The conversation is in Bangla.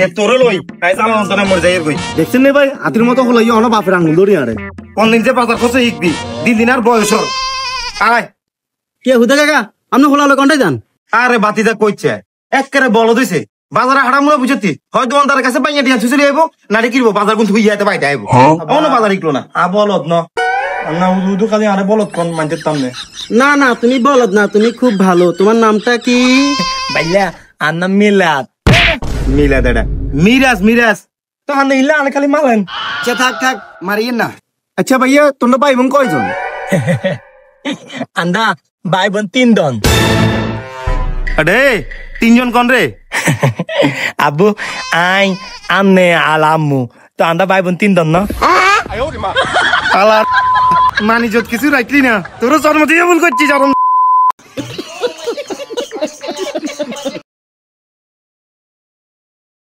এ তোরে লই আই জামা অন্তনা মরে যাই কই দেখছেন নে ভাই হাতির মতো হলো অন বাপের আঙ্গুল ধরি আরে কোন দিন যে বাজার খরচ শিখবি দিন দিন আর বয়স আয় কে হুদা কাকা আপনি হলো হলো কোনটাই যান আরে বাতিদা কইছে একেবারে বল দিছে বাজারে হাড়ামুড়া বুঝতি হয় দোকানদার কাছে পাইয়া দিয়া চুরি আইবো নাড়ি কিনবো বাজার কোন থুইয়াতে বাইতে আইবো অন্য বাজার ইকলো না বলত ন না উদু খালি আরে বলত কোন মানতে তামনে না না তুমি বলদ না তুমি খুব ভালো তোমার নামটা কি ভাইয়া আর নাম মিলাদ মিলাদ এটা মিরাজ মিরাজ তো হানে ইল্লা আনে খালি মালেন আচ্ছা থাক থাক মারিয়েন না আচ্ছা ভাইয়া তোমরা ভাই বোন কয়জন আন্দা ভাই বোন 3 জন আরে তিনজন কোন রে আব্বু আই আন্নে আলাম্মু তো আন্দা ভাই বোন 3 জন না আলা মানিজত কিছু রাখলি না তোর জন্ম দিয়ে ভুল করছিস